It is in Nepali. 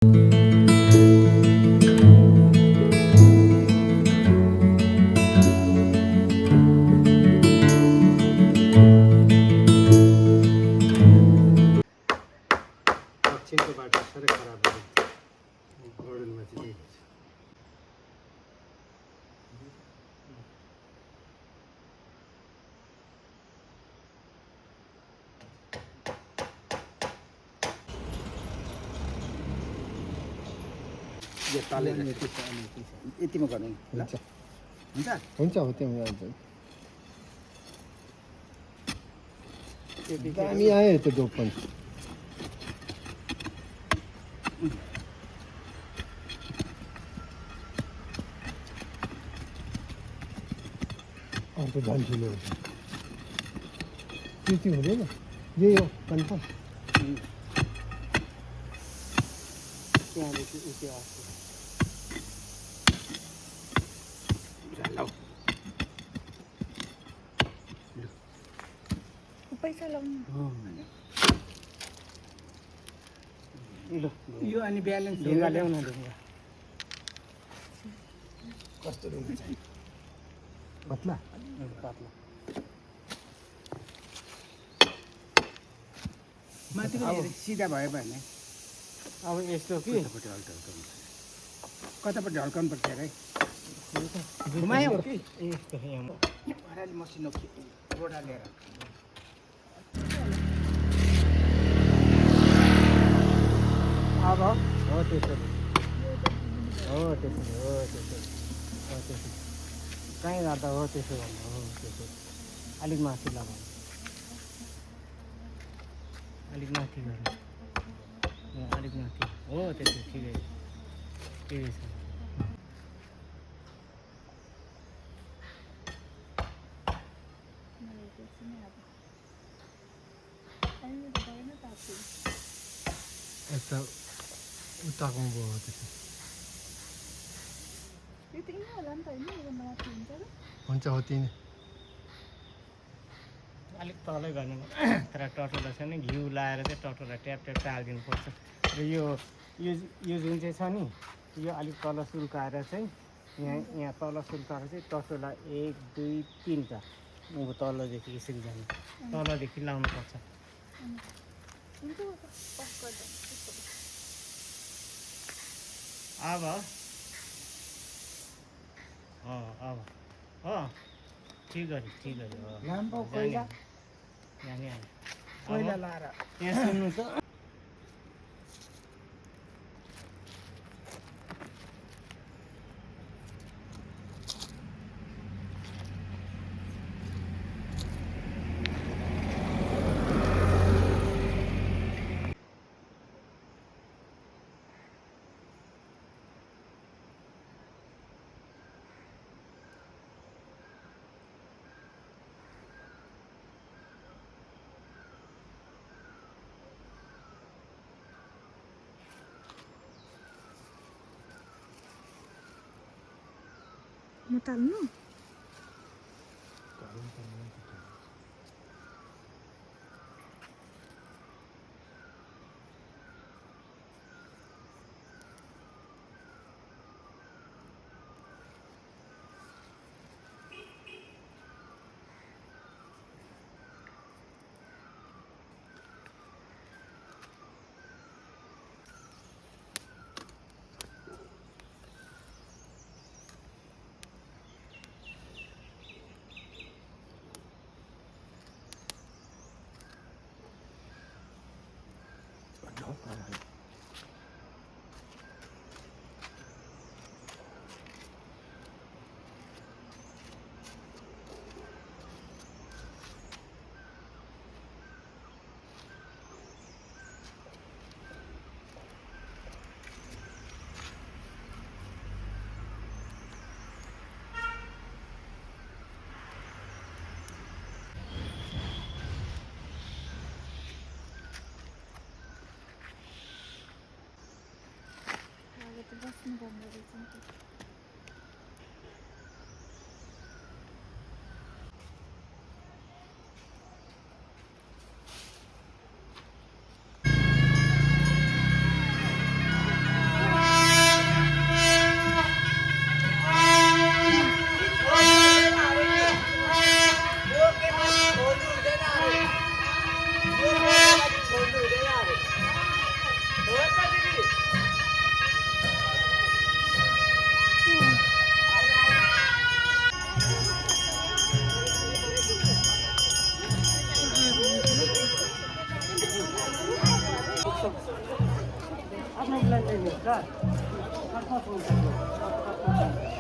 दक्षिणको बाटो साह्रै खराब भएको गडनमा चाहिँ त्यही हुन्छ। यो तले यतिमा गर्नु हुन्छ हुन्छ हुन्छ हो त्यो हुन्छ। दामी आयो त्यो डोप पनि। अर्को झन् ठुलो हुन्छ त्यति हुँदैन यही हो कन्फर्म। त्यहाँदेखि उति आएको पैसा लाउनु यो अनि ब्यालेन्स ढुङ्गा ल्याउन ढुङ्गा कस्तो ढुङ्गा चाहियो पत्ला पातला माथिको सिधा भयो भने अब यस्तो कि कतापट्टि हल्का हल्का हुन्छ कतापट्टि हल्काउनु पर्छ है घुमायो कि यस्तो यहाँ भाडाले मसिनो रोडा लिएर अब हो त्यसरी हो त्यसरी हो त्यसरी हो त्यसरी कहीँ जाँदा हो त्यसो भन्नु हो त्यसरी अलिक माथि लगाउनु अलिक माथि गर्नु अलिक माथि हो त्यसरी ठिकै ठिकै छ। यता उताको हो त्यसो यो त यहीँ होला नि त होइन योभन्दा माथि हुन्छ र हुन्छ हो त्यही नै अलिक तलै गर्नु तर टटोला छ नि घिउ लाएर चाहिँ टटोला ट्याप ट्याप चालिदिनुपर्छ र यो जुन चाहिँ छ नि यो अलिक तल सुल्काएर चाहिँ यहाँ तल सुल्काएर चाहिँ टटोला 1 2 3 अब तलदेखि यसरी जानु तलदेखि लाउनुपर्छ। हुन्छ अफ गर्दा अब अब हो ठिक गरी हो लाम्पो कोइला जाने कोइला लाएर यहाँ सुन्नु त म टाल्नु बस्नु पर्ने रहेछ नि त। खटखट हुन्छ त्यो, खटखट हुन्छ।